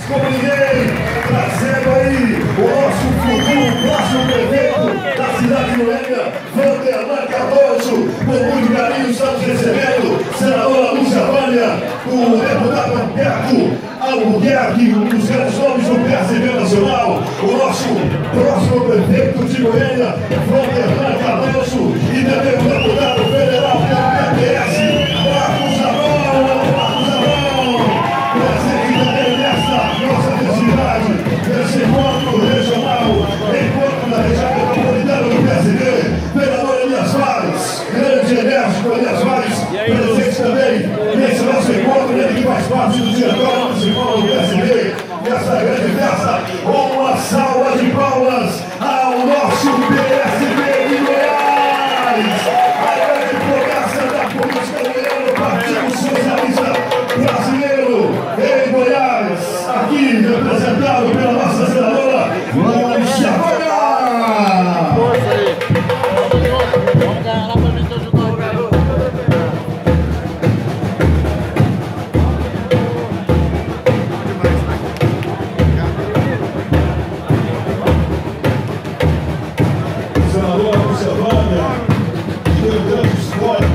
Como ninguém, trazendo aí o nosso futuro próximo prefeito da cidade de Goiânia, Vanderlan Cardoso. Com muito carinho estamos recebendo senadora Lúcia Vânia, o deputado Alberto Albuquerque, um dos grandes nomes do PSB Nacional, o nosso próximo prefeito de Goiânia, Vanderlan Cardoso, e também o deputado federal pelo PPS, Marcos Amon. Nossa festividade, esse encontro regional, encontro da região metropolitana do PSB, vereador Elias Vaz, grande enérgico Elias Vaz, presente também nesse nosso encontro, ele que faz parte do diretório municipal do PSB, nessa grande festa. Uma salva de palmas ao nosso PSB de Goiás, a grande promessa da política goiana, Partido Socialista Brasileiro em Goiás. Aqui representado pela nossa senadora Lúcia Vânia. Força aí. Vamos ganhar lá pra mim te ajudar o garoto. Senadora Lúcia Vânia, que deu grande história.